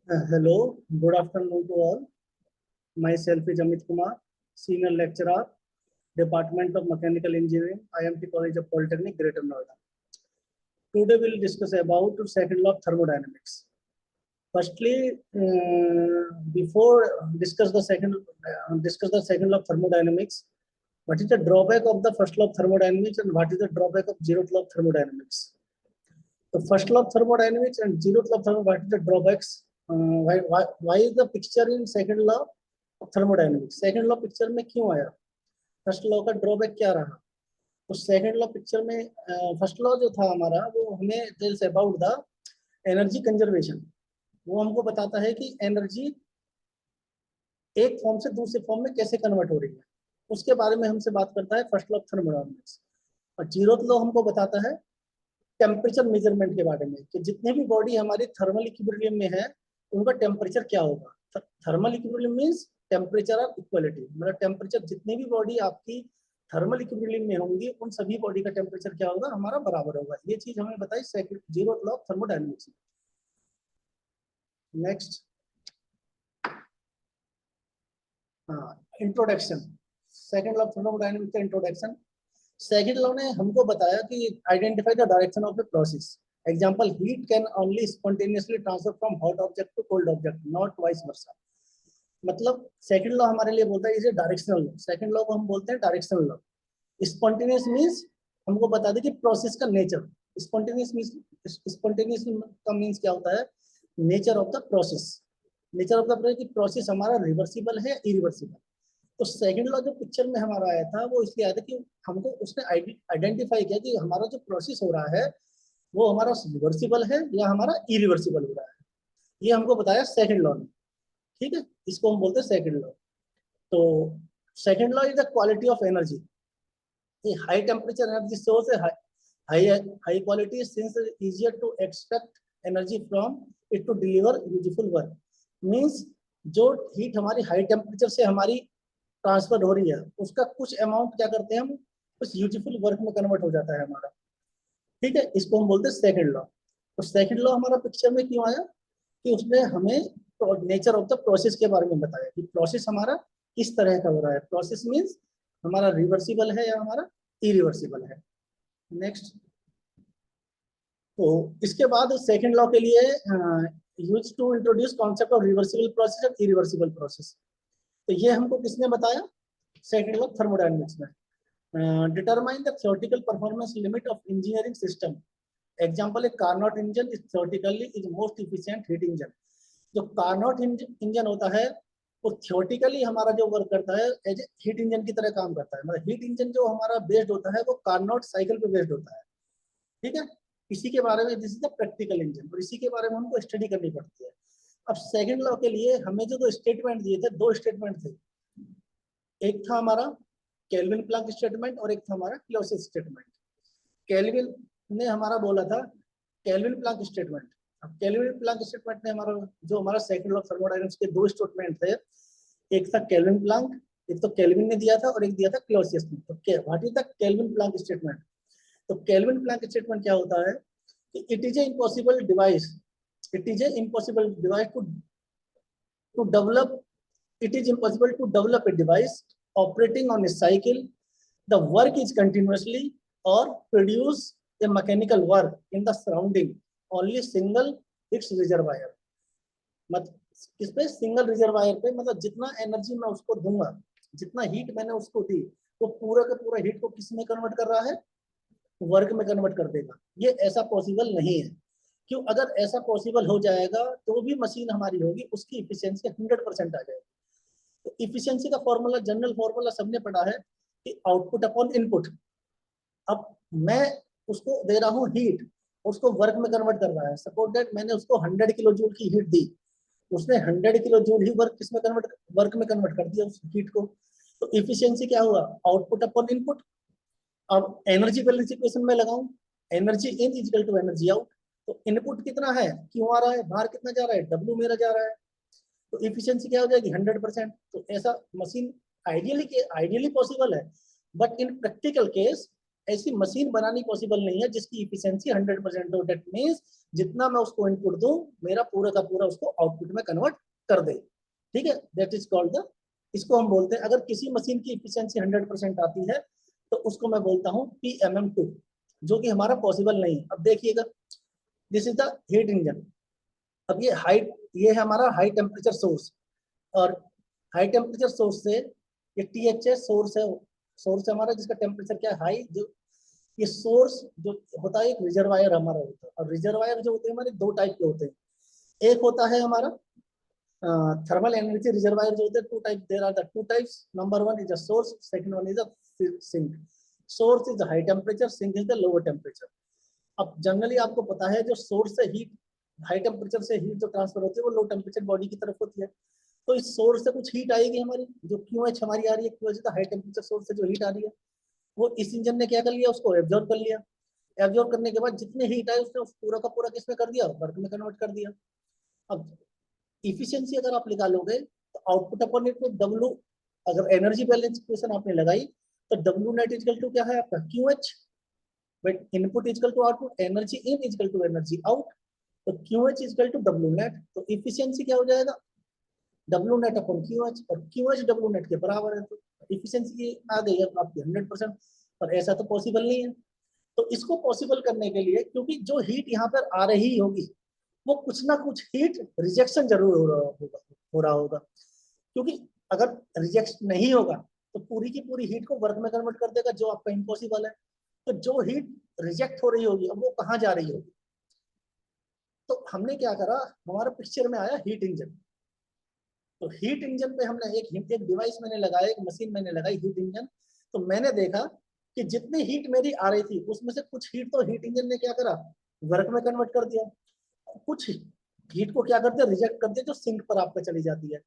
Hello, good afternoon to all. Myself is Amit Kumar, Senior Lecturer, Department of Mechanical Engineering, IMT College of Polytechnic, Greater Noida. Today we'll discuss about second law of thermodynamics. Firstly, before discuss the second law of thermodynamics, what is the drawback of the first law of thermodynamics and what is the drawback of zeroth law of thermodynamics? The first law of thermodynamics and zeroth law of thermodynamics, what is the drawbacks? Why is the picture in second law of thermodynamics? Second law picture में क्यों आया? First law का drawback क्या रहा? तो second law picture में first law जो था हमारा वो हमें tells about the energy conservation. वो हमको बताता है कि एनर्जी एक फॉर्म से दूसरे फॉर्म में कैसे कन्वर्ट हो रही है, उसके बारे में हमसे बात करता है फर्स्ट लॉ ऑफ थर्मोडायनामिक्स. और जीरोथ लॉ हमको बताता है टेम्परेचर मेजरमेंट के बारे में कि जितने भी बॉडी हमारी थर्मल इक्विलिब्रियम में है उनका टेम्परेचर क्या होगा. Thermal equilibrium means temperature of equality, मतलब टेम्परेचर जितनी भी बॉडी आपकी थर्मल इक्विलिब्रियम में होंगी उन सभी बॉडी का टेम्परेचर क्या होगा, हमारा बराबर होगा. ये चीज हमें बताई second zeroth law of thermodynamics. Next introduction. Second law of thermodynamics का इंट्रोडक्शन. सेकंड लॉ ने हमको बताया कि identify the direction of the process. Example, heat can only spontaneously transfer from hot object to cold object, not vice versa. मतलब second law हमारे लिए बोलता है is a directional law. Second law को हम बोलते हैं डायरेक्शनल लॉ. स्पॉन्टेनियस मींस हमको बता दे कि प्रोसेस का नेचर. स्पॉन्टेनियस का मींस क्या होता है? Nature of the process. Nature of the process हमारा रिवर्सिबल है, इरिवर्सिबल. तो सेकंड लॉ जो पिक्चर में हमारा आया था वो इसलिए आया था कि हमको उसने आइडेंटिफाई किया कि हमारा जो प्रोसेस हो रहा है वो हमारा रिवर्सिबल है या हमारा इरिवर्सिबल हो रहा है. ये हमको बताया सेकंड लॉ ने. ठीक है, इसको हम बोलते हैं सेकंड लॉ. तो second law is the quality of energy. High temperature energy source है high quality since easier to extract energy from it to deliver useful work. Means जो हीट हमारी हाई टेम्परेचर से हमारी ट्रांसफर हो रही है उसका कुछ अमाउंट क्या करते हैं हम उस यूजफुल वर्क में कन्वर्ट हो जाता है हमारा. ठीक है, इसको हम बोलते हैं सेकंड लॉ. तो सेकंड लॉ हमारा पिक्चर में क्यों आया कि उसने हमें नेचर ऑफ द प्रोसेस के बारे में बताया कि प्रोसेस हमारा किस तरह का हो रहा है. प्रोसेस मींस हमारा रिवर्सिबल है या हमारा इरिवर्सिबल है. नेक्स्ट, तो इसके बाद सेकंड लॉ के लिए use to introduce concept of reversible process और इरिवर्सिबल प्रोसेस. तो ये हमको किसने बताया? सेकंड लॉ थर्मोडायनामिक्स में. Determine the theoretical performance limit of engineering system. Example, a Carnot engine is theoretically is most efficient heat engine. जो Carnot engine होता है वो थ्योरेटिकली हमारा जो वर्क करता है एज ए हीट इंजन की तरह काम करता है. मतलब हीट इंजन जो हमारा बेस्ड होता है वो कार्नोट साइकिल पे बेस्ड होता है. ठीक है, इसी के बारे में this is the practical engine और इसी के बारे में हमको स्टडी करनी पड़ती है. अब सेकंड लॉ के लिए हमें जो दो स्टेटमेंट दिए थे, दो स्टेटमेंट थे. एक था हमारा केल्विन प्लैंक स्टेटमेंट और एक था हमारा क्लॉसियस स्टेटमेंट. केल्विन ने हमारा बोला था केल्विन प्लैंक स्टेटमेंट. अब केल्विन प्लैंक स्टेटमेंट ने हमारा सेकंड लॉ ऑफ थर्मोडायनामिक्स के दो स्टेटमेंट थे. एक था केल्विन प्लैंक, एक तो केल्विन ने दिया था और एक दिया था क्लॉसियस ने. तो what is the Kelvin Planck statement? तो केल्विन प्लैंक स्टेटमेंट क्या होता है कि it is a impossible device to develop it is impossible to develop a device operating on a cycle. The work is continuously or produce a mechanical work in the surrounding only single its reservoir. मतलब किस पे? Single reservoir पे. मतलब जितना energy मैं उसको दूंगा, जितना हीट मैंने उसको दी, वो पूरा का पूरा हीट को किस में कन्वर्ट कर रहा है? वर्क में कन्वर्ट कर देगा. ये ऐसा पॉसिबल नहीं है. क्यों? अगर ऐसा पॉसिबल हो जाएगा तो भी मशीन हमारी होगी उसकी इफिशियंसी 100% आ जाएगी. तो इफिशियंसी का फॉर्मूला, जनरल फॉर्मूला सबने पढ़ा है कि आउटपुट अपॉन इनपुट. अब मैं उसको दे रहा हूँ हीट, उसको वर्क में कन्वर्ट कर रहा है. सपोज दैट मैंने उसको 100 किलो जूल की हीट दी, उसने 100 किलो जूल ही वर्क में कन्वर्ट कर दिया उस हीट को. तो इफिशियंसी क्या हुआ? Output upon input. अब एनर्जी बैलेंस इक्वेशन में लगाऊं, energy in is equal to energy out. तो इनपुट कितना है, क्यों आ रहा है, बाहर कितना जा रहा है, डब्ल्यू मेरा जा रहा है. तो इफिशियंसी क्या हो जाएगी? 100%. तो ऐसा मशीन आइडियली पॉसिबल है, बट इन प्रैक्टिकल केस ऐसी मशीन बनानी पॉसिबल नहीं है जिसकी इफिशिएंसी 100% हो। दैट मींस जितना मैं उसको इनपुट दूं मेरा पूरा का पूरा उसको आउटपुट में कन्वर्ट कर दे। ठीक है, दैट इज कॉल्ड द, इसको हम बोलते हैं, अगर किसी मशीन की इफिशिएंसी 100% आती है तो उसको मैं बोलता हूँ PMM2, जो कि हमारा पॉसिबल नहीं है। अब देखिएगा, this is the heat engine. अब ये है हमारा हाई टेम्परेचर सोर्स, और हाई टेम्परेचर सोर्स से ये THS सोर्स है, सोर्स है हमारा जिसका टेम्परेचर क्या है, हाई। जो ये सोर्स जो होता है एक रिजर्वायर हमारा होता है, और रिजर्वायर जो होते हैं हमारे दो टाइप के होते हैं। एक होता है हमारा थर्मल एनर्जी रिजर्वायर जो होते हैं, two type, there are the two types. Number one is a source, second one is a sink. Source is high temperature, sink is the lower temperature. अब जनरली आपको पता है जो सोर्स से heat, high temperature से heat जो transfer होती है वो लो टेम्परेचर बॉडी की तरफ होती है। तो इस सोर्स से कुछ हीट आएगी हमारी, जो QH हमारी आ रही है, QH हाई टेम्परेचर सोर्स से जो हीट आ रही है वो इस इंजन ने क्या कर लिया, उसको एब्जॉर्ब कर लिया। एब्जॉर्ब करने के बाद जितने हीट आए उसने उस पूरा का पूरा किसमें कर दिया, वर्क में कन्वर्ट कर दिया। अब इफिशियंसी अगर आप निकालोगे तो आउटपुट अपॉन इनपुट W, अगर एनर्जी बैलेंस इक्वेशन आपने लगाई तो W नेट इक्वल टू क्या है आपका QH, but input equal to output, energy in equal to energy out, तो QH equal to W net. तो इफिशियंसी क्या हो जाएगा, W नेट अपॉन QH, और QH W नेट के बराबर है। तो इफिशियंसी आ गई है आपकी 100%, पर ऐसा तो पॉसिबल नहीं है। तो इसको पॉसिबल करने के लिए, क्योंकि जो हीट यहाँ पर आ रही होगी वो कुछ ना कुछ हीट रिजेक्शन जरूर हो रहा होगा, क्योंकि अगर रिजेक्ट नहीं होगा तो पूरी की पूरी हीट को वर्क में कन्वर्ट कर देगा, जो आपका इम्पॉसिबल है। तो जो हीट रिजेक्ट हो रही होगी अब वो कहाँ जा रही होगी, तो हमने क्या करा, हमारा पिक्चर में आया हीट इंजन। तो हीट इंजन पे हमने एक डिवाइस मैंने लगाया, एक मशीन मैंने लगाई हीट इंजन। तो मैंने देखा कि जितनी हीट मेरी आ रही थी उसमें से कुछ हीट तो हीट इंजन ने क्या करा, वर्क में कन्वर्ट कर दिया। कुछ हीट को क्या करते हैं, रिजेक्ट कर दिया, जो सिंक पर आपका चली जाती है।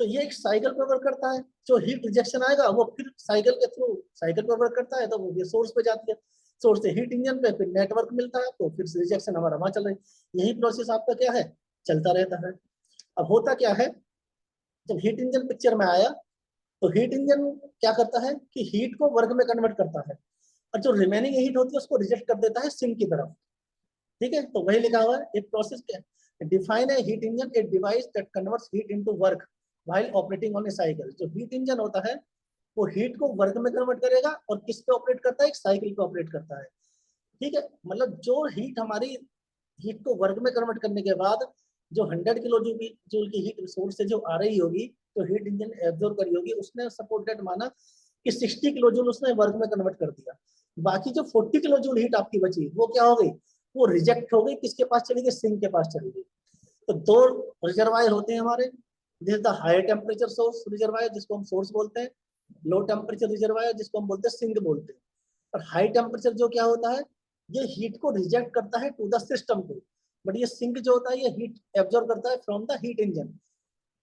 तो ये एक साइकिल पर वर्क करता है। जो हीट रिजेक्शन आएगा वो फिर साइकिल के थ्रू साइकिल पर वर्क करता है, तो वो सोर्स पे जाती है, सोर्स से हीट इंजन पे, फिर नेटवर्क मिलता है, तो फिर रिजेक्शन हमारा वहां चल रही है। यही प्रोसेस आपका क्या है, चलता रहता है। अब होता क्या है, जब हीट इंजन पिक्चर में आया तो हीट इंजन क्या करता है कि हीट को वर्क में कन्वर्ट करता है, और जो रिमेनिंग हीट होती है उसको रिजेक्ट कर देता है सिंक की तरफ। ठीक है, तो वही लिखा हुआ है एक प्रोसेस क्या, define a heat engine, a device that converts heat into work while operating on a cycle. जो हीट इंजन होता है वो हीट को वर्क में कन्वर्ट करेगा, और किस पे ऑपरेट करता है, एक साइकिल पे ऑपरेट करता है। ठीक है, मतलब जो हीट हमारी, हीट को वर्क में कन्वर्ट करने के बाद जो 100 किलो जूल की हीट सोर्स से जो आ रही होगी, तो हीट इंजन एब्जॉर्ब करी होगी, उसने सपोज दैट माना कि 60 किलो जूल उसने वर्क में कन्वर्ट कर दिया। बाकी जो 40 किलो जूल हीट आपकी बची वो क्या हो गई, वो रिजेक्ट हो गई, किसके पास चली गई, सिंक के पास चली गई। तो दो रिजर्वायर होते हैं हमारे, this the high temperature source reservoir जिसको हम सोर्स बोलते हैं, लो टेम्परेचर रिजर्वायर जिसको हम बोलते हैं सिंक बोलते हैं। और हाई टेम्परेचर जो क्या होता है, ये हीट को रिजेक्ट करता है टू द सिस्टम को, बट ये सिंक जो होता है ये हीट एब्जॉर्ब करता है फ्रॉम द हीट इंजन।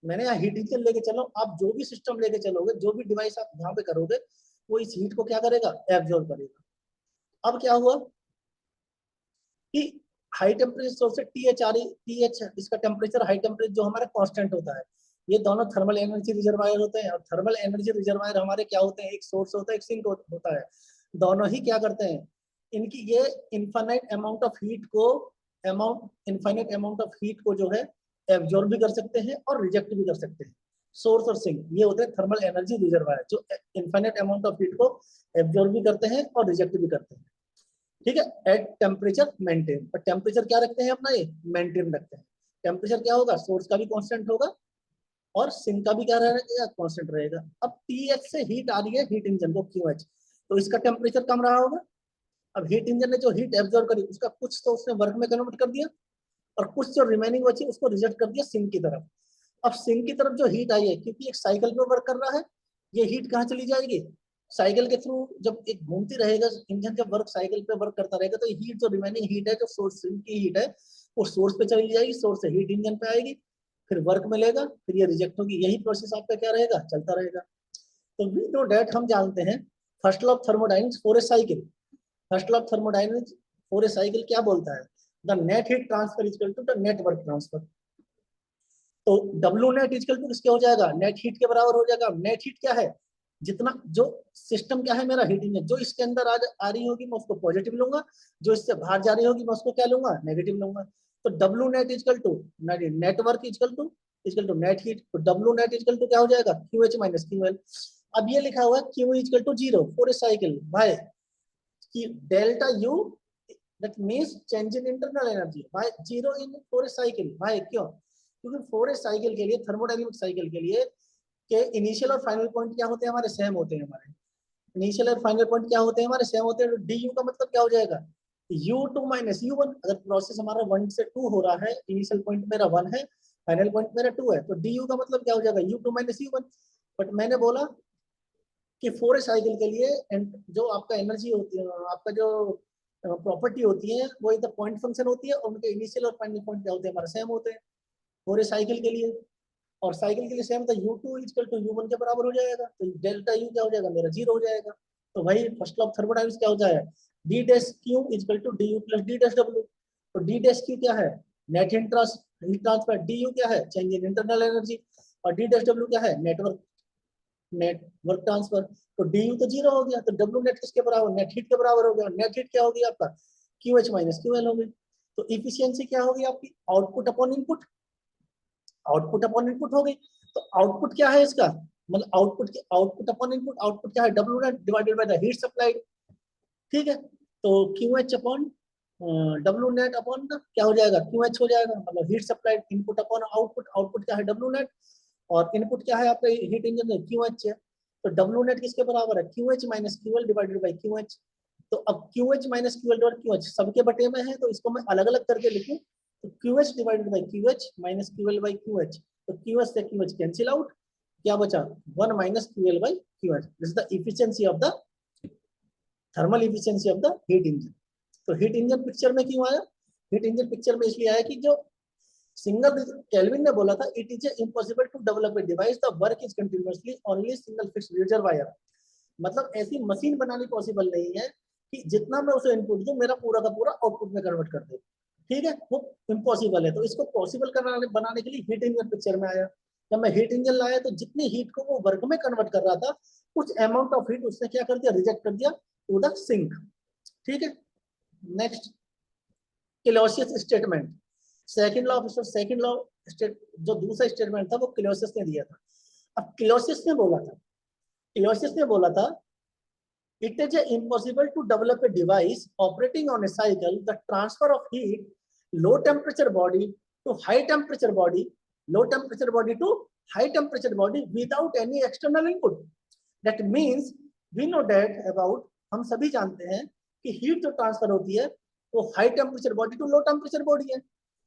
मैंने यहाँ हीट इंजन लेके चलो, आप जो भी सिस्टम लेके चलोगे, जो भी डिवाइस आप यहाँ पे करोगे, वो इस हीट को क्या करेगा, एब्जॉर्ब करेगा। अब क्या हुआ कि हाई टेम्परेचर सोर्स से TH इसका टेम्परेचर, हाई टेम्परेचर जो हमारा कांस्टेंट होता है, ये दोनों थर्मल एनर्जी रिजर्वायर होते हैं। और थर्मल एनर्जी रिजर्वायर हमारे क्या होते हैं, एक सोर्स होता है, एक सिंक होता है। दोनों ही क्या करते हैं, इनकी ये इनफाइनाइट अमाउंट ऑफ हीट को, इनफाइनाइट अमाउंट ऑफ हीट को जो है एब्जॉर्ब भी कर सकते हैं और रिजेक्ट भी कर सकते हैं। सोर्स और सिंक ये होते हैं थर्मल एनर्जी रिजर्वायर, जो इनफाइनाइट अमाउंट ऑफ हीट को एब्जॉर्ब भी करते हैं और रिजेक्ट भी करते हैं। ठीक है, एट टेम्परेचर मेंटेन, पर टेम्परेचर क्या रखते हैं अपना, ये मेंटेन रखते हैं। टेम्परेचर क्या होगा, सोर्स का भी कांस्टेंट होगा और सिंक का भी क्या रहेगा, कांस्टेंट रहेगा। अब TH से हीट आ रही है हीट इंजन को QH, तो इसका टेम्परेचर कम रहा होगा। अब हीट इंजन ने जो हीट एब्जॉर्ब करी उसका कुछ तो उसने वर्क में कन्वर्ट कर दिया, और कुछ जो रिमेनिंग बची उसको रिजेक्ट कर दिया सिंक की तरफ। अब सिंक की तरफ जो हीट आई है, क्योंकि एक साइकिल पे वर्क कर रहा है, ये हीट कहाँ चली जाएगी, साइकिल के थ्रू जब एक घूमती रहेगा इंजन, जब वर्क साइकिल पे वर्क करता रहेगा, तो हीट जो रिमेनिंग हीट है, जो सोर्स की हीट है, वो सोर्स पे चली जाएगी, सोर्स से हीट इंजन पे आएगी, फिर वर्क मिलेगा, फिर ये रिजेक्ट होगी। यही प्रोसेस आपका क्या रहेगा, चलता रहेगा। तो वी नो डेट, हम जानते हैं first law of thermodynamics for a cycle. First law of thermodynamics for a cycle क्या बोलता है, the net heat transfer equal to the net work transfer. तो W नेट इक्वल टू किसके हो जाएगा, नेट हीट के बराबर हो जाएगा। नेट हीट क्या है, जितना जो सिस्टम क्या है मेरा हीट इंजन, जो इसके अंदर आ रही होगी मैं उसको पॉजिटिव लूंगा, जो इससे बाहर जा रही होगी मैं उसको क्या लूंगा, नेगेटिव लूंगा। तो W net equal to net work equal to net heat, तो डब्ल्यू नेट इजकल टू क्या हो जाएगा, Q H minus Q L. अब ये लिखा हुआ है Q equal to zero for a cycle by कि delta U, that means change in internal energy by zero in for a cycle. By क्यों, क्योंकि फॉर ए साइकिल के लिए, थर्मोडायनेमिक साइकिल के लिए के इनिशियल और फाइनल पॉइंट क्या होते हैं हमारे, सेम होते हैं हमारे। इनिशियल और फाइनल पॉइंट क्या होते हैं हमारे, सेम होते हैं। तो डी यू का मतलब क्या हो जाएगा, U two minus U one. अगर प्रोसेस हमारा 1 से 2 हो रहा है, इनिशियल पॉइंट मेरा 1 है, फाइनल पॉइंट मेरा 2 है, तो डी यू का मतलब क्या हो जाएगा, U two minus U one. But मैंने बोला कि फोर ए साइकिल के लिए जो आपका एनर्जी होती है, आपका जो प्रॉपर्टी होती है, वो इधर पॉइंट फंक्शन होती है, और उनके इनिशियल और फाइनल पॉइंट क्या होते हैं हमारे, सेम होते हैं फोर ए साइकिल के लिए। और साइकिल के लिए सेम था, U two equal to U one के बराबर हो जाएगा, तो डेल्टा यू क्या हो जाएगा मेरा, जीरो हो जाएगा। तो वही फर्स्ट लॉ ऑफ थर्मोडायनामिक्स क्या होता है, D dash Q equal to D U plus D dash W. तो डी डैश क्यू क्या है, net heat transfer, D U क्या है, चेंज इन इंटरनल एनर्जी, और डी डैश डब्ल्यू क्या है, नेटवर्क ट्रांसफर। तो डी यू तो जीरो हो गया, तो डब्ल्यू नेट किसके बराबर, नेट हीट के बराबर हो गया। नेट हीट क्या होगी आपका, Q H minus Q L हो गई। तो इफिशियंसी क्या होगी आपकी, output upon input, output upon input हो गई। तो आउटपुट क्या है इसका, मतलब आउटपुट अपॉन इनपुट, आउटपुट क्या है, W net divided by the heat supplied. ठीक है, तो Q H upon W net upon क्या हो जाएगा, क्यू एच हो जाएगा, मतलब heat supplied, input upon output, output क्या है डब्ल्यू नेट, और इनपुट क्या है आपका हीट इंजन में, क्यू एच है। तो डब्ल्यू नेट किसके बराबर है, Q H minus Q L divided by Q H. तो अब Q H minus Q L divide Q H सबके बटे में है, तो इसको मैं अलग अलग करके लिखूं, तो Q H divided by Q H minus Q L by Q H. तो क्यू एच से क्यू एच कैंसिल आउट, क्या बचा, 1 minus Q L by Q H. This is the efficiency of the thermal efficiency of the heat engine. तो heat engine picture में क्यों आया, heat engine picture में इसलिए आया कि जो सिंगल केल्विन ने बोला था, it is impossible to develop a device the work is continuously only single fixed reservoir. मतलब ऐसी मशीन बनानी पॉसिबल नहीं है कि जितना मैं उसे इनपुट दूं मेरा पूरा का पूरा आउटपुट में कन्वर्ट कर दे। ठीक है, वो इम्पॉसिबल है। तो इसको पॉसिबल कराने बनाने के लिए हीट इंजन पिक्चर में आया। जब मैं हीट इंजन लाया तो जितनी हीट को वो वर्क में कन्वर्ट कर रहा था, कुछ अमाउंट ऑफ हीट उसने क्या कर दिया, रिजेक्ट कर दिया टू द सिंक। ठीक है, next Clausius statement, second law state, जो दूसरा स्टेटमेंट था वो क्लोसियस ने दिया था। अब क्लोसियस ने बोला था it is impossible to develop a device operating on a cycle, the transfer of heat, low temperature body to high temperature body, low temperature body to high temperature body without any external input. That means we know that about, हम सभी जानते हैं कि heat जो transfer होती है वो high temperature body to low temperature body है।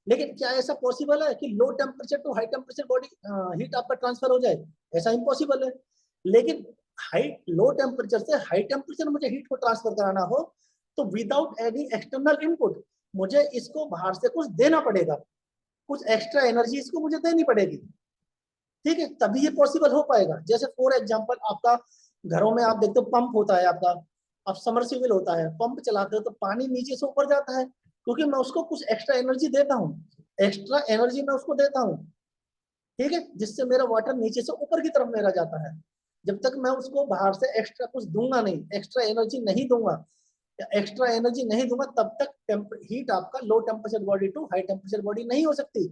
लेकिन क्या ऐसा पॉसिबल है कि low temperature to high temperature body heat आपका ट्रांसफर हो जाए, ऐसा इम्पॉसिबल है। लेकिन हाई लो टेम्परेचर से हाई टेम्परेचर मुझे हीट को ट्रांसफर कराना हो, तो विदाउट एनी एक्सटर्नल इनपुट मुझे इसको बाहर से कुछ देना पड़ेगा, कुछ एक्स्ट्रा एनर्जी इसको मुझे देनी पड़ेगी। ठीक है, तभी ये पॉसिबल हो पाएगा। जैसे फॉर एग्जांपल आपका घरों में आप देखते हो पंप होता है आपका, अब सबमर्सिबल होता है, पंप चलाते हो तो पानी नीचे से ऊपर जाता है, क्योंकि मैं उसको कुछ एक्स्ट्रा एनर्जी देता हूँ, एक्स्ट्रा एनर्जी मैं उसको देता हूँ। ठीक है, जिससे मेरा वाटर नीचे से ऊपर की तरफ मेरा जाता है। जब तक मैं उसको बाहर से एक्स्ट्रा कुछ दूंगा नहीं, एक्स्ट्रा एनर्जी नहीं दूंगा, एक्स्ट्रा एनर्जी नहीं दूंगा, तब तक हीट आपका low temperature body to high temperature body नहीं हो सकती।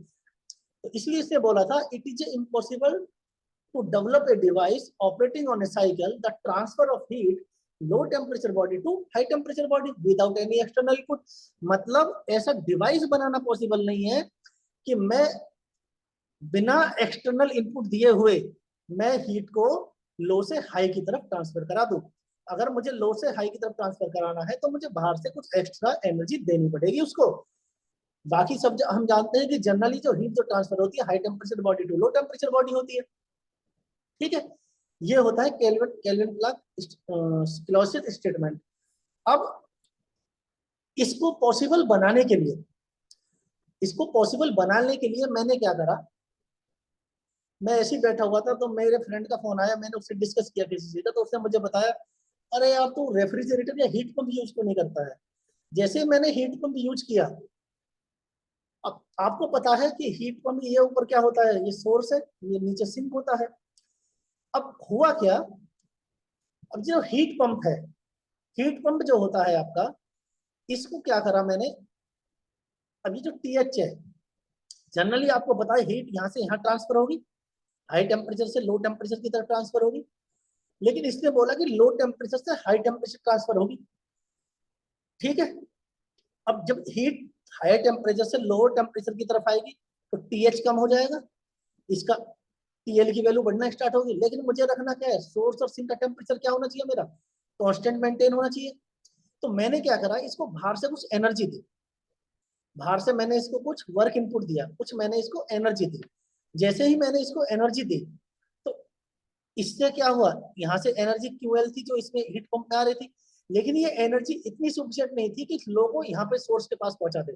तो इसलिए इसने बोला था it is impossible to develop a device operating on a cycle the transfer of heat low temperature body to high temperature body without any external input. मतलब ऐसा डिवाइस बनाना पॉसिबल नहीं है कि मैं बिना एक्सटर्नल इनपुट दिए हुए मैं हीट को लो से हाई की तरफ ट्रांसफर करा दूं। अगर मुझे लो से हाई की तरफ ट्रांसफर कराना है तो मुझे बाहर से कुछ एक्स्ट्रा एनर्जी देनी पड़ेगी उसको। बाकी सब हम जानते हैं कि जनरली जो हीट जो ट्रांसफर होती है high temperature body to low temperature body होती है। ठीक है, ये होता है केल्विन केल्विन क्लॉसियस स्टेटमेंट। अब इसको पॉसिबल बनाने के लिए, इसको पॉसिबल बनाने के लिए मैंने क्या करा, मैं ऐसे ही बैठा हुआ था तो मेरे फ्रेंड का फोन आया, मैंने उससे डिस्कस किया किसी चीज का, तो उसने मुझे बताया अरे यार तू रेफ्रिजरेटर या हीट पंप यूज क्यों नहीं करता है। जैसे मैंने हीट पंप यूज किया, अब आपको पता है कि हीट पंप ये ऊपर क्या होता है, ये सोर्स है, ये नीचे सिंक होता है। अब हुआ क्या अब जो हीट पंप है, हीट पंप जो होता है आपका, इसको क्या करा मैंने, अभी जो टीएच है, जनरली आपको पता है हीट यहाँ से यहाँ ट्रांसफर होगी, हाई टेम्परेचर से लो टेम्परेचर की तरफ ट्रांसफर होगी, लेकिन इसने बोला कि लो टेम्परेचर से हाई टेम्परेचर ट्रांसफर होगी। ठीक है, अब जब हीट हाई टेम्परेचर से लोअर टेम्परेचर की तरफ आएगी तो टीएच कम हो जाएगा, इसका टीएल की वैल्यू बढ़ना स्टार्ट होगी। लेकिन मुझे रखना क्या है, सोर्स और सिंक का टेम्परेचर क्या होना चाहिए, मेरा कांस्टेंट मेंटेन होना चाहिए। तो मैंने क्या करा, इसको बाहर से कुछ एनर्जी दी, बाहर से मैंने इसको कुछ वर्क इनपुट दिया, कुछ मैंने इसको एनर्जी दी। जैसे ही मैंने इसको एनर्जी दी तो इससे क्या हुआ, यहाँ से एनर्जी क्यूएल थी जो इसमें हीट पंप में आ रही थी, लेकिन ये एनर्जी इतनी सफिशिएंट नहीं थी कि फ्लो को यहाँ पे सोर्स के पास पहुंचा दे।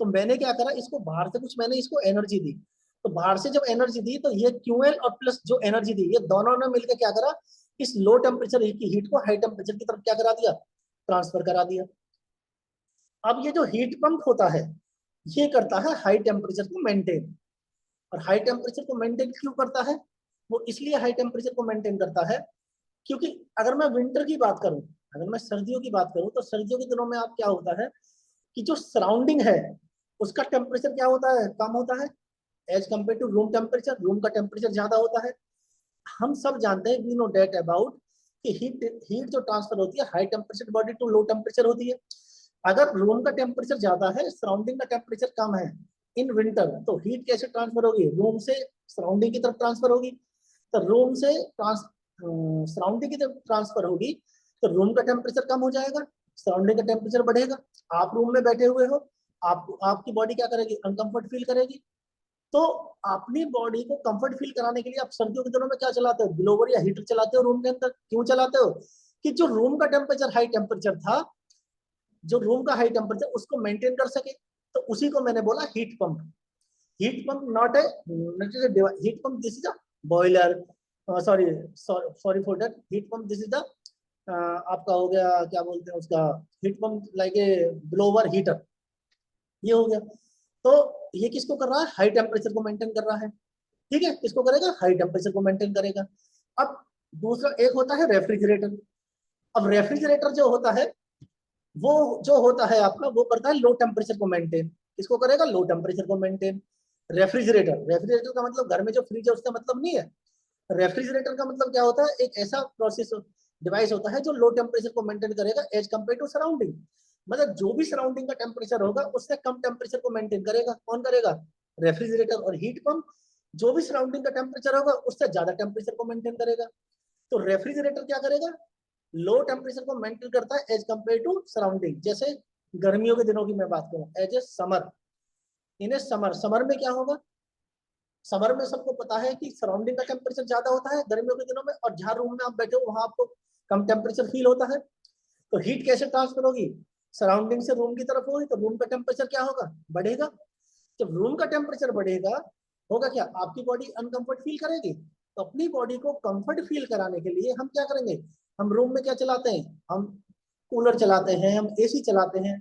तो मैंने क्या करा, इसको बाहर से कुछ मैंने इसको एनर्जी दी। तो बाहर से जब एनर्जी दी तो ये क्यूएल और प्लस जो एनर्जी दी, ये दोनों ने मिलकर क्या करा, इस लो टेम्परेचर की हीट को हाई टेम्परेचर की तरफ क्या करा दिया, ट्रांसफर करा दिया। अब ये जो हीट पंप होता है ये करता है हाई टेम्परेचर को मेंटेन। और हाई टेम्परेचर को मेंटेन क्यों करता है, वो इसलिए हाई टेम्परेचर को मेंटेन करता है क्योंकि अगर मैं विंटर की बात करूं, अगर मैं सर्दियों की बात करूं, तो सर्दियों के दिनों में आप क्या होता है कि जो सराउंडिंग है उसका टेम्परेचर क्या होता है, कम होता है as compare to room temperature, room का टेम्परेचर ज्यादा होता है। हम सब जानते हैं, वी नो डेट अबाउट कि हीट हीट जो ट्रांसफर होती है high temperature body to low temperature होती है। अगर रूम का टेम्परेचर ज्यादा है, सराउंडिंग का टेम्परेचर कम है इन विंटर, तो हीट कैसे ट्रांसफर होगी, रूम से सराउंडिंग की तरफ ट्रांसफर होगी। तो रूम से सराउंडिंग की तरफ ट्रांसफर होगी तो रूम का टेम्परेचर कम हो जाएगा, सराउंडिंग का टेम्परेचर बढ़ेगा। आप रूम में बैठे हुए हो, आप आपकी बॉडी क्या करेगी, अनकंफर्ट फील करेगी। तो अपनी बॉडी को कंफर्ट फील कराने के लिए आप सर्दियों के दिनों में क्या चलाते हो, ब्लोवर या हीटर चलाते हो रूम के अंदर। क्यों चलाते हो, कि जो रूम का टेम्परेचर हाई टेम्परेचर था, जो रूम का हाई टेम्परेचर उसको मेंटेन कर सके। तो उसी को मैंने बोला heat pump. Heat pump not a heat pump, this is a boiler, sorry sorry for that, heat pump this is the आपका हो गया, क्या बोलते हैं उसका, heat pump like a blower heater, ये हो गया। तो ये किसको कर रहा है, हाई टेम्परेचर को मेंटेन कर रहा है। ठीक है, किसको करेगा, हाई टेम्परेचर को मेंटेन करेगा। अब दूसरा एक होता है रेफ्रिजरेटर। अब रेफ्रिजरेटर जो होता है वो जो होता है आपका, वो करता है लो टेम्परेचर को मेंटेन। किसको करेगा, लो टेम्परेचर को मेंटेन। रेफ्रिजरेटर, रेफ्रिजरेटर का मतलब घर में जो फ्रिज है उसका मतलब नहीं है। रेफ्रिजरेटर का मतलब क्या होता है, एक ऐसा प्रोसेस डिवाइस होता है जो लो टेम्परेचर को मेंटेन करेगा एज कम्पेयर टू सराउंडिंग। मतलब जो भी सराउंडिंग का टेम्परेचर होगा उससे कम टेम्परेचर को मेंटेन करेगा। कौन करेगा, रेफ्रिजरेटर। और हीट पंप जो भी सराउंडिंग का टेम्परेचर होगा उससे ज्यादा टेम्परेचर को मेंटेन करेगा। तो रेफ्रिजरेटर क्या करेगा, लो टेम्परेचर को मेंटेन करता है एज कम्पेयर टू सराउंडिंग। जैसे गर्मियों के दिनों की मैं बात करूं, as a summer, in a summer, summer में क्या होगा, समर में सबको पता है कि सराउंडिंग का टेम्परेचर ज्यादा होता है गर्मियों के दिनों में, और जहां रूम में आप बैठे हो वहां आपको कम टेम्परेचर फील होता है। तो हीट कैसे ट्रांसफर होगी, सराउंडिंग से रूम की तरफ होगी, तो रूम का टेम्परेचर क्या होगा, बढ़ेगा। जब रूम का टेम्परेचर बढ़ेगा, होगा क्या, आपकी बॉडी अनकंफर्ट फील करेगी। तो अपनी बॉडी को कंफर्ट फील कराने के लिए हम क्या करेंगे, हम रूम में क्या चलाते हैं, हम कूलर चलाते हैं, हम एसी चलाते हैं।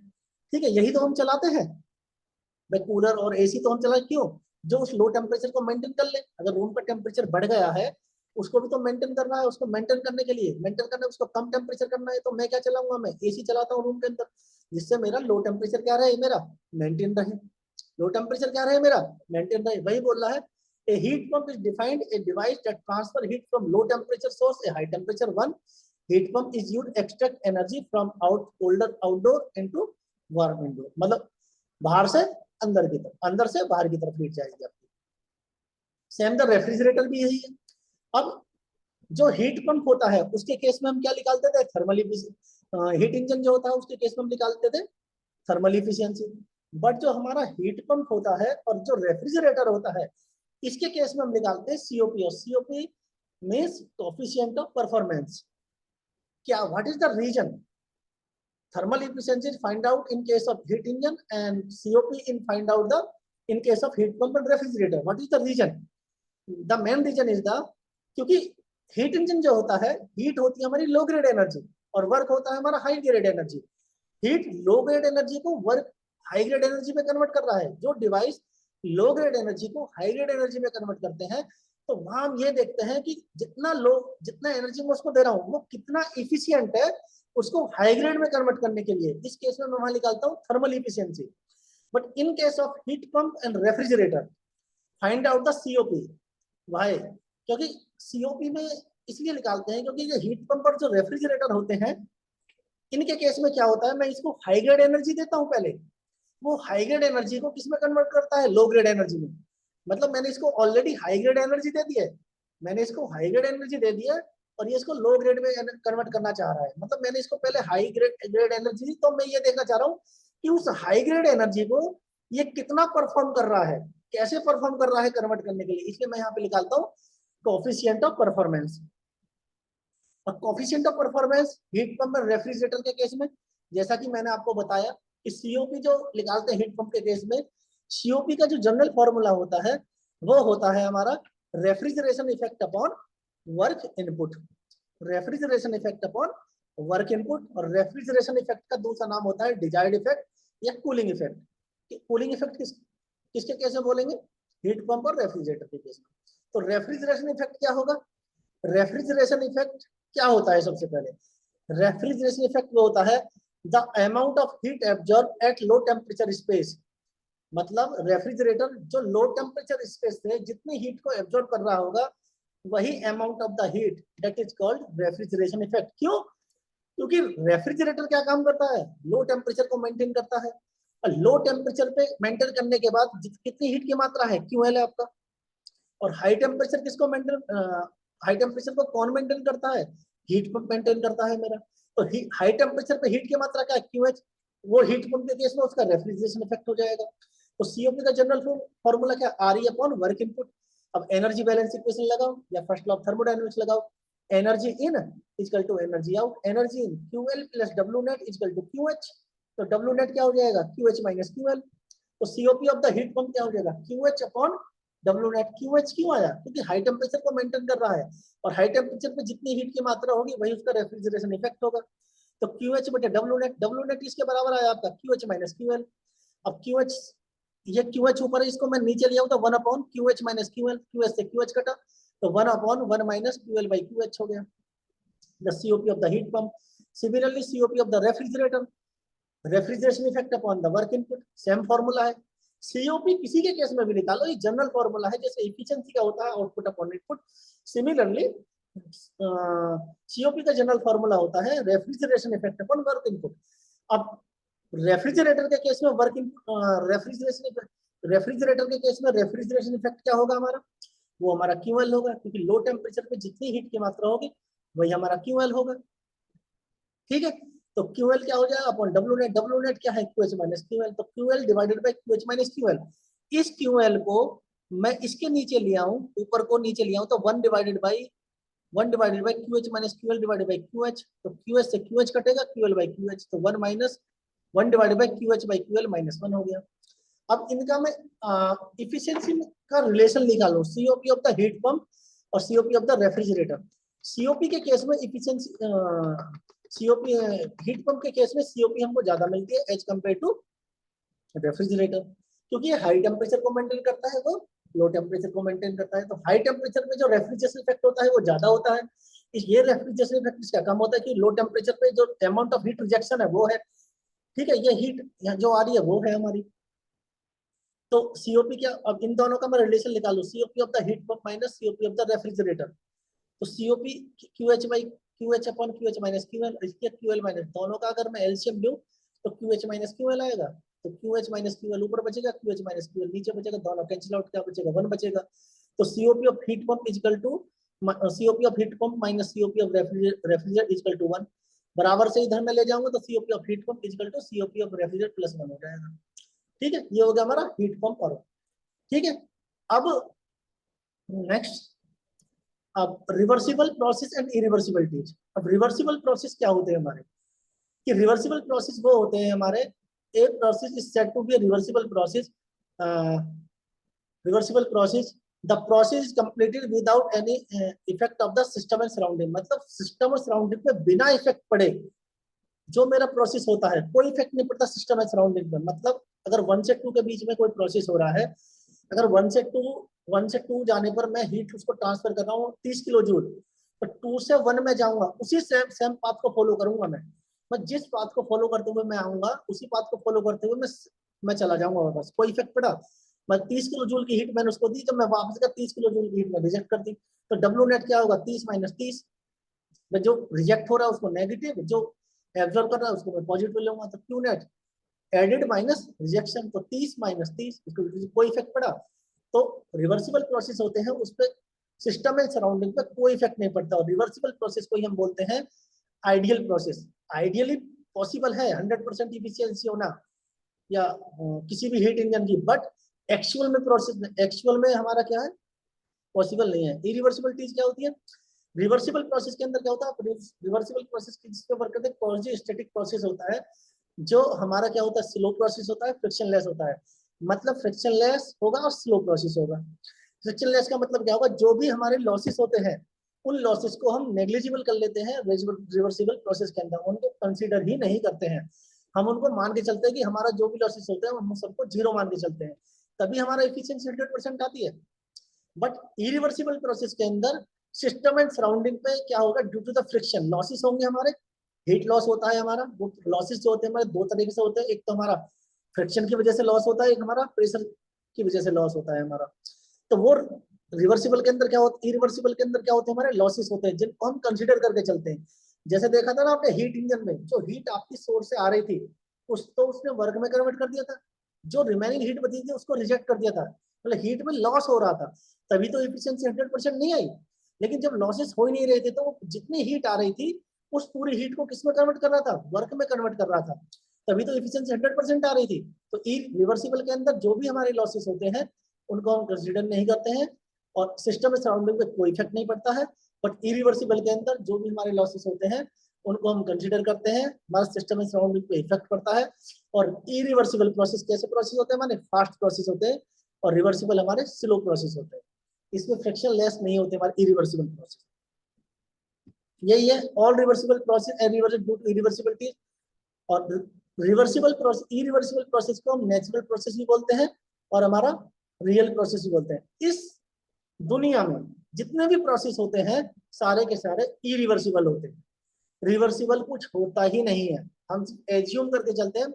ठीक है, यही तो हम चलाते हैं भाई, कूलर और एसी तो हम चला क्यों, जो उस लो टेम्परेचर को मेंटेन कर ले। अगर रूम का टेम्परेचर बढ़ गया है, उसको भी तो मेंटेन करना है, उसको मेंटेन करने के लिए, मेंटेन करना है, उसको कम टेम्परेचर करना है, तो मैं क्या चलाऊंगा, मैं एसी चलाता हूँ रूम के अंदर, जिससे मेरा लो टेम्परेचर क्या रहे, मेरा मेंटेन रहे। लो टेम्परेचर क्या रहे, मेरा मेंटेन रहे। वही बोल रहा है, a heat pump is defined a device that transfer heat from low temperature source a high temperature one. Heat pump is used to extract energy from colder outdoor into warm indoor। मतलब बाहर से अंदर की तरफ, अंदर से बाहर की तरफ हीट जाएगी आपकी। सेम द रेफ्रिजरेटर भी यही है। अब जो हीट पंप होता है उसके केस में हम क्या निकालते थे, थर्मल हीट इंजन जो होता है उसके केस में हम निकालते थे थर्मल इफिशियंसी। बट जो हमारा हीट पंप होता है और जो रेफ्रिजरेटर होता है, इसके केस में हम निकालते हैं सीओपी। और COP means coefficient of performance. क्या, what is the reason, thermal efficiency is find out in case of heat engine and COP in find out the in case of heat pump and refrigerator। What is the reason, the main reason is the, क्योंकि heat engine जो होता है, heat होती है हमारी low grade energy और work होता है हमारा high grade energy. Heat low grade energy को वर्क हाई ग्रेड एनर्जी में कन्वर्ट कर रहा है। जो डिवाइस लो ग्रेड एनर्जी को हाई ग्रेड एनर्जी में कन्वर्ट करते हैं, तो वहां हम ये देखते हैं कि जितना एनर्जी मैं उसको दे रहा हूँ वो कितना इफिशियंट है उसको हाई ग्रेड में कन्वर्ट करने के लिए। इस केस में मैं वहां निकालता हूँ thermal efficiency. But in case of heat pump and refrigerator, find out the COP. Why? क्योंकि सीओपी में इसलिए निकालते हैं क्योंकि जो हीट पंप और जो रेफ्रिजरेटर होते हैं, इनके केस में क्या होता है, मैं इसको हाई ग्रेड एनर्जी देता हूँ पहले, वो हाई ग्रेड एनर्जी को किस में कन्वर्ट करता है, लो ग्रेड एनर्जी में। मतलब मैंने इसको ऑलरेडी हाई ग्रेड एनर्जी दे दी है, मैंने इसको हाई ग्रेड एनर्जी दे दी है और ये इसको लो ग्रेड में कन्वर्ट करना चाह रहा है। मतलब मैंने इसको पहले हाई ग्रेड एनर्जी दी, तो मैं ये देखना चाह रहा हूँ कि उस हाई ग्रेड एनर्जी को ये कितना परफॉर्म कर रहा है, कैसे परफॉर्म कर रहा है कन्वर्ट करने के लिए। इसलिए मैं यहाँ पे निकालता हूँ कोफिशिएंट ऑफ परफॉर्मेंस। और coefficient of performance heat pump और रेफ्रिजरेटर के केस में, जैसा कि मैंने आपको बताया कि सीओपी जो निकालते हैं हीट पंप के केस में, सीओपी का जो जनरल फॉर्मूला होता है वो होता है हमारा refrigeration effect upon work input. Refrigeration effect upon work input, और रेफ्रिजरेशन इफेक्ट का दूसरा नाम होता है डिजायर्ड इफेक्ट या कूलिंग इफेक्ट। कूलिंग इफेक्ट किसके केस में बोलेंगे, हीट पंप और रेफ्रिजरेटर के केस में। तो रेफ्रिजरेशन इफेक्ट क्या होगा, रेफ्रिजरेशन इफेक्ट क्या होता है, सबसे पहले रेफ्रिजरेशन इफेक्ट वो होता है the amount of heat absorb at low temperature space. मतलब रेफ्रिजरेटर जो लो टेम्परेचर स्पेस से जितनी हीट को एब्जॉर्ब कर रहा होगा वही amount of the heat, that is called refrigeration effect. क्यों? क्योंकि रेफ्रिजरेटर क्या काम करता है, लो टेम्परेचर को मेंटेन करता है, और लो टेम्परेचर पे मेंटेन करने के बाद कितनी हीट की मात्रा है, क्यूएल है आपका। और हाई टेम्परेचर किसको मेंटेन, हाई टेम्परेचर को कौन मेंटेन करता है, हीट पंप मेंटेन करता है मेरा। तो हाई टेम्परेचर पे हीट की मात्रा क्या है, क्यूएच। वो हीट पंप के केस में उसका रेफ्रिजरेशन इफेक्ट हो जाएगा। तो सीओपी का जनरल फॉर्मूला क्या, R E upon work input. अब एनर्जी बैलेंस इक्वेशन लगाओ या फर्स्ट लॉ ऑफ थर्मोडायनेमिक्स लगाओ, energy in equal to energy out, energy in QL plus W net equal to QH. तो डब्ल्यू नेट क्या हो जाएगा, QH minus QL. तो COP of the heat pump क्या हो जाएगा, QH upon W net. QH क्यों आया, क्योंकि हाई टेम्परेचर को मेंटेन कर रहा है, और हाई टेम्परेचर पे जितनी हीट की मात्रा होगी वही उसका रेफ्रिजरेशन इफेक्ट होगा। तो क्यूएच बटे डब्ल्यू नेट, डब्ल्यू नेट इसके बराबर आया आपका क्यूएच माइनस क्यूएल। अब क्यूएच, ये क्यूएच ऊपर है, इसको मैं नीचे लिया हूं तो 1 upon QH minus QL, QH से क्यूएच कटा तो 1 upon 1 minus QL by QH हो गया, the COP of the heat pump. Similarly COP of the refrigerator, refrigeration effect upon the work input, same formula है। सीओपी किसी के case में भी निकालो, ये जनरल फॉर्मूला है, जैसे इफिशिएंसी का होता है output upon input, similarly COP का जनरल फॉर्मूला होता है refrigeration effect upon work input. अब रेफ्रिजरेटर के केस में वर्क इनपुट, रेफ्रिजरेटर के केस में रेफ्रिजरेशन इफेक्ट क्या होगा हमारा, वो हमारा क्यूएल होगा, क्योंकि लो टेम्परेचर पे जितनी हीट की मात्रा होगी वही हमारा क्यूएल होगा। ठीक है, तो क्यूएल क्या हो जाएगा upon W net, W net क्या है, क्यूएच माइनस क्यूएल, तो QL divided by QH minus QL. इस क्यूएल को मैं इसके नीचे लिया हूं, ऊपर को नीचे लिया हूं, तो 1 divided by QH minus QL divided by QH, तो क्यूएच से क्यूएच कटेगा, क्यूएल बाय क्यूएच, तो 1 minus 1 divided by QH by QL minus 1 हो गया। अब इनका मैं इफिशिएंसी का रिलेशन निकालूं, COP of the heat pump और COP of the refrigerator. COP के केस में इफिशिएंसी, सीओपी हीट पंप के केस में सीओपी हमको ज्यादा मिलती है एज कम्पेयर टू रेफ्रिजरेटर, क्योंकि ये हाई टेम्परेचर को मेंटेन करता है, वो लो टेम्परेचर को मेंटेन करता है। तो हाई टेम्परेचर पे जो रेफ्रिजरेशन इफेक्ट होता है वो ज्यादा होता है, ये रेफ्रिजरेशन इफेक्ट इसका कम होता है कि लो टेम्परेचर पे जो अमाउंट ऑफ हीट रिजेक्शन है वो है। ठीक है, ये हीट जो आ रही है वो है हमारी। तो सीओपी क्या, अब इन दोनों का मैं रिलेशन निकालू, COP of the heat pump minus COP of the refrigerator. तो COP Q H by Q H upon QH minus Q L, इसके क्यूएल माइनस, दोनों का अगर मैं एलसीएम लूं तो क्यूएच माइनस क्यूएल आएगा, तो क्यूएच माइनस क्यूएल ऊपर बचेगा, क्यूएच माइनस क्यूएल नीचे बचेगा, दोनों कैंसिल आउट, क्या बचेगा 1 बचेगा। तो COP of heat pump equal to COP of heat pump minus COP of refrigerator equal to 1, बराबर से इधर में ले जाऊंगा तो COP of heat pump equal to COP of refrigerator plus 1 हो जाएगा। ठीक है, ये हो गया हमारा हीट पंप और, ठीक है। अब नेक्स्ट, अब रिवर्सिबल प्रोसेस एंड इरिवर्सिबिलिटीज। अब रिवर्सिबल प्रोसेस क्या होते हैं हमारे, कि रिवर्सिबल प्रोसेस वो होते हैं हमारे, a process is said to be reversible process, reversible process the process is completed without any effect of the system and surrounding. मतलब सिस्टम और सराउंडिंग पे बिना इफेक्ट पड़े जो मेरा प्रोसेस होता है, कोई इफेक्ट नहीं पड़ता सिस्टम एंड सराउंडिंग पे। मतलब अगर 1 से 2 के बीच में कोई प्रोसेस हो रहा है, अगर 1 से 2 1 से 2 जाने पर मैं हीट उसको ट्रांसफर कर रहा हूँ 30 किलो जूल, तो 2 से 1 में जाऊंगा, उसी सेम पाथ को फॉलो करूंगा मैं जिस पाथ को फॉलो करते हुए मैं आऊंगा उसी पाथ को फॉलो करते हुए मैं चला जाऊंगा वापस। कोई इफेक्ट पड़ा? मैं 30 किलो जूल की हीट मैंने उसको दी, जब मैं वापस का 30 किलो जूल की हीट में रिजेक्ट कर दी, तो डब्ल्यू नेट क्या होगा? 30 माइनस 30। मैं जो रिजेक्ट हो रहा है उसको नेगेटिव, जो एब्जॉर्ब कर रहा है उसको मैं पॉजिटिव लूंगा, तो Q net added minus rejection, तो 30 माइनस 30, इसको कोई इफेक्ट पड़ा? तो रिवर्सिबल प्रोसेस होते हैं उस पर सिस्टम एंड सराउंडिंग पे कोई इफेक्ट नहीं पड़ता, और रिवर्सिबल प्रोसेस को ही हम बोलते हैं आइडियल प्रोसेस। आइडियली पॉसिबल है 100% इफिशियंसी होना या किसी भी हीट इंजन की, बट एक्चुअल में प्रोसेस, एक्चुअल में हमारा क्या है? पॉसिबल नहीं है। इरिवर्सिबल चीज क्या होती है? रिवर्सिबल प्रोसेस के अंदर क्या होता है? रिवर्सिबल प्रोसेस किसके वर्क करते हैं? क्वाजी स्टैटिक प्रोसेस होता है, जो हमारा क्या होता है? स्लो प्रोसेस होता है, फ्रिक्शनलेस होता है। मतलब फ्रिक्शनलेस होगा और स्लो प्रोसेस होगा। फ्रिक्शनलेस का मतलब क्या होगा? जो भी हमारे लॉसेस होते हैं उन लॉसेस को हम नेग्लिजिबल कर लेते हैं रिवर्सिबल प्रोसेस के अंदर, उनको कंसीडर ही नहीं करते हैं। हम उनको मान के चलते हैं कि हमारा जो भी लॉसेस होते हैं हम सबको जीरो मान के चलते हैं, तभी हमारा एफिशिएंसी 100% आती है। बट इरिवर्सिबल प्रोसेस के अंदर सिस्टम एंड सराउंडिंग पे क्या होगा? Due to the friction losses होंगे हमारे, हीट लॉस होता है हमारा। वो लॉसेस जो होते हैं हमारे दो तरीके से होते हैं, एक तो हमारा फ्रिक्शन की वजह से लॉस होता है, एक हमारा प्रेशर की वजह से लॉस होता है हमारा। तो वो रिवर्सिबल के अंदर क्या होता है? इरिवर्सिबल के अंदर क्या होते हैं? हमारे लॉसेस होते हैं जिनको हम कंसिडर करके चलते हैं। जैसे देखा था ना आपने हीट इंजन में, जो हीट आपकी सोर्स से आ रही थी उसने वर्क में कन्वर्ट कर दिया था, जो रिमेनिंग हीट बची थी उसको रिजेक्ट कर दिया था, मतलब हीट में लॉस हो रहा था, तभी तो एफिशिएंसी 100% नहीं आई। लेकिन जब लॉसेस हो ही नहीं रहे थे तो जितनी हीट आ रही थी उस पूरी हीट को किसमें कन्वर्ट कर रहा था? वर्क में कन्वर्ट कर रहा था, तभी तो एफिशिएंसी 100% आ रही थी। तो रिवर्सिबल के अंदर जो भी हमारे लॉसेस होते हैं उनको हम कंसिडर नहीं करते हैं, और सिस्टम में सराउंडिंग पे कोई इफेक्ट नहीं पड़ता है। बट इरिवर्सिबल के अंदर जो भी हमारे लॉसेस होते हैं उनको हम कंसिडर करते हैं, हमारे सिस्टम में सराउंडिंग पे इफेक्ट पड़ता है। और इरिवर्सिबल प्रोसेस कैसे प्रोसेस होते हैं? हमारे फास्ट प्रोसेस होते हैं, और रिवर्सिबल हमारे स्लो प्रोसेस होते हैं। इसमें फ्रिक्शन लेस नहीं होते हमारे इरिवर्सिबल प्रोसेस। यही है all reversible process and reversible due to irreversibility. और रिवर्सिबल प्रोसेस, इरिवर्सिबल प्रोसेस को हम नेचुरल प्रोसेस भी बोलते हैं और हमारा रियल प्रोसेस भी बोलते हैं। इस दुनिया में जितने भी प्रोसेस होते हैं सारे के सारे इरिवर्सिबल होते हैं, रिवर्सिबल कुछ होता ही नहीं है। हम एज्यूम करके चलते हैं,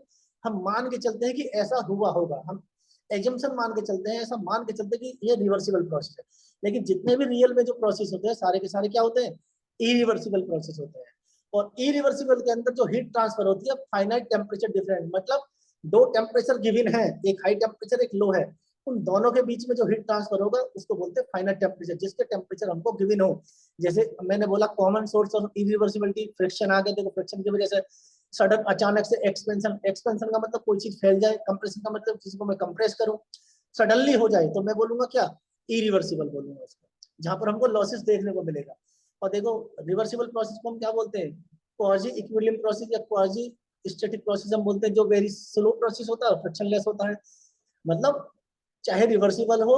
हम मान के चलते हैं कि ऐसा हुआ होगा, हम एजम्पशन मान के चलते हैं, ऐसा मान के चलते हैं कि ये रिवर्सिबल प्रोसेस है। लेकिन जितने भी रियल में जो प्रोसेस होते हैं सारे के सारे क्या होते हैं? इरिवर्सिबल प्रोसेस होते हैं। और इरिवर्सिबल के अंदर जो हीट ट्रांसफर होती है फाइनाइट टेम्परेचर डिफरेंस, मतलब दो टेम्परेचर गिवन है, एक हाई टेम्परेचर एक लो है, उन दोनों के बीच में जो हीट ट्रांसफर होगा उसको बोलते हैं फाइनाइट टेम्परेचर, जिसके टेम्परेचर हमको गिवन हो। जैसे मैंने बोला common source of irreversibility friction आ गया, देखो फ्रिक्शन की वजह से सडन अचानक से एक्सपेंशन, एक्सपेंशन का मतलब कोई चीज फैल जाए, कंप्रेशन का मतलब जिसको मैं कंप्रेस करूं सडनली हो जाए, तो मैं बोलूंगा क्या? इरिवर्सिबल बोलूंगा उसको, जहां पर हमको लॉसेस देखने को मिलेगा। और देखो रिवर्सिबल प्रोसेस को हम क्या बोलते हैं? क्वाजी इक्विलिब्रियम प्रोसेस या क्वाजी स्टैटिक प्रोसेस हम बोलते हैं, जो वेरी स्लो प्रोसेस होता है और फ्रिक्शनलेस होता है। मतलब चाहे रिवर्सिबल हो,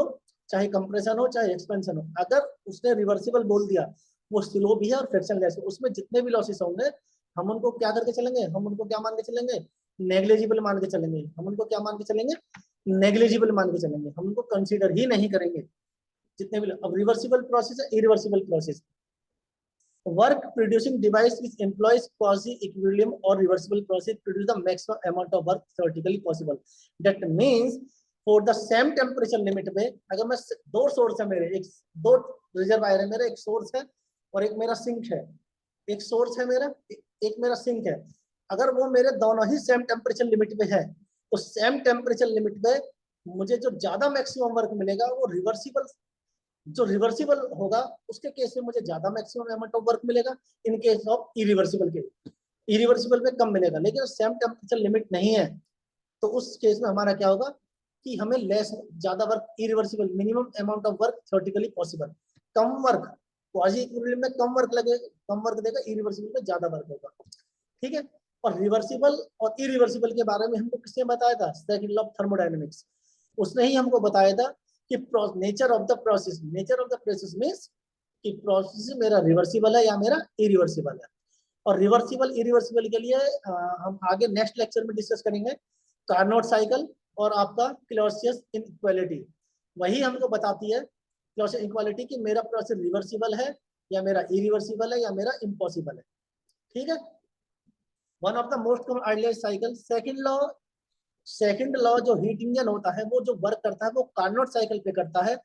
चाहे कंप्रेशन हो, चाहे एक्सपेंशन हो, अगर उसने रिवर्सिबल बोल दिया वो स्लो भी है और फ्रिक्शनलेस है, उसमें जितने भी लॉसेस होंगे हम उनको क्या करके चलेंगे? हम उनको क्या मान के चलेंगे? नेग्लिजिबल मान के चलेंगे। हम उनको क्या मान के चलेंगे? नेग्लिजिबल मान के चलेंगे, हम उनको कंसीडर ही नहीं करेंगे जितने भी। अब रिवर्सिबल प्रोसेस है, irreversible process. Work producing device which employs quasi equilibrium or reversible process produce the maximum amount of work theoretically possible. That means for the same temperature limit में अगर मैं दो सोर्स है मेरे, एक दो रिजर्वायर है मेरा, एक सोर्स है और एक मेरा सिंक है, एक सोर्स है मेरा एक मेरा सिंक है, अगर वो मेरे दोनों ही सेम टेम्परेचर लिमिट में है तो सेम टेम्परेचर लिमिट में मुझे जो ज्यादा मैक्सिमम वर्क मिलेगा वो रिवर्सिबल, जो रिवर्सिबल होगा उसके केस में मुझे ज्यादा मैक्सिमम अमाउंट ऑफ वर्क मिलेगा, इन केस ऑफ इरिवर्सिबल के इरिवर्सिबल में कम मिलेगा। लेकिन सेम टेम्परेचर लिमिट नहीं है तो उस केस में हमारा क्या होगा कि हमें लेस ज्यादा work irreversible, minimum amount of work theoretically possible, come work quasi equilibrium में कम वर्क लगे, कम वर्क देगा, इरिवर्सिबल में ज्यादा वर्क होगा। ठीक है। और रिवर्सिबल और इरिवर्सिबल के बारे में हमको किसने बताया था? सेकंड लॉ ऑफ थर्मोडायनेमिक्स, उसने ही हमको बताया था कि nature of the process, nature of the process means कि प्रोसेस मेरा रिवर्सिबल है या मेरा इरिवर्सिबल है। और रिवर्सिबल इरिवर्सिबल के लिए हम आगे नेक्स्ट लेक्चर में डिस्कस करेंगे कार्नोट साइकिल और आपका क्लॉसियस इनइक्वालिटी। वही हमको बताती है क्लॉसियस इक्वालिटी कि मेरा प्रोसेस रिवर्सिबल है या मेरा इरिवर्सिबल है या मेरा इम्पॉसिबल है। ठीक है, one of the most common ideal cycle. Second law जो हीट इंजन होता है वो जो वर्क करता है वो कार्नोट साइकिल पे करता है।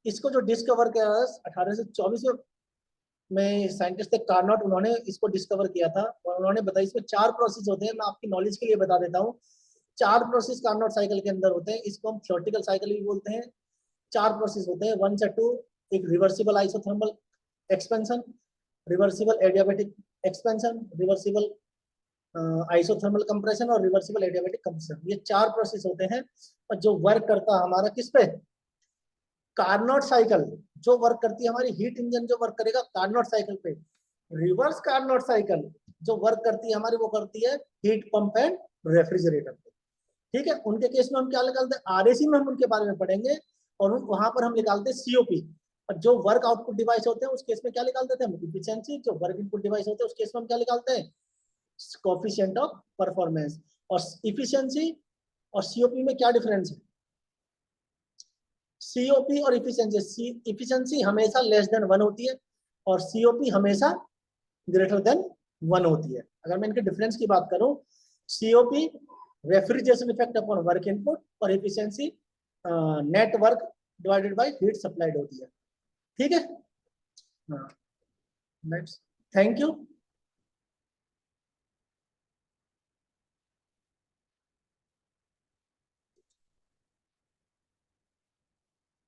इसको जो डिस्कवर किया 1824 में साइंटिस्ट थे कार्नोट, उन्होंने इसको डिस्कवर किया था और उन्होंने बताया इसमें 4 प्रोसेस होते हैं। मैं आपकी नॉलेज के लिए बता देता हूँ, 4 प्रोसेस कार्नोट साइकिल के अंदर होते हैं। इसको हम थियोरेटिकल साइकिल भी बोलते हैं। 4 प्रोसेस होते हैं, 1 से 2। एक reversible isothermal expansion, reversible adiabatic expansion, reversible isothermal compression और रिवर्सिबल एडियाबैटिक कंप्रेशन। ये 4 प्रोसेस होते हैं और जो वर्क करता है हमारा किस पे, कार्नोट साइकिल। जो वर्क करती है हमारी हीट इंजन, जो वर्क करेगा कार्नोट साइकिल पे। रिवर्स कार्नोट साइकिल जो वर्क करती है हमारी, वो करती है हीट पंप एंड रेफ्रिजरेटर पे। ठीक है, उनके केस में हम क्या निकालते हैं, आरएसी में हम उनके बारे में पढ़ेंगे और वहां पर हम निकालते हैं सीओपी। और जो वर्क आउटपुट डिवाइस होते हैं उस केस में क्या निकालते थे हम, इफिशिएंसी। जो वर्क इनपुट डिवाइस होते हैं उस केस में हम क्या निकालते हैं, कोएफिशिएंट ऑफ परफॉर्मेंस। और इफिशिएंसी और सीओपी में क्या डिफरेंस है, सीओपी और इफिशिएंसी, इफिशिएंसी हमेशा लेस देन 1 होती है और सीओपी हमेशा ग्रेटर देन 1 होती है। अगर मैं इनके डिफरेंस की बात करूं, COP refrigeration effect upon work input और efficiency net work divided by heat supplied होती है। ठीक है, हाँ, नेक्स्ट, थैंक यू।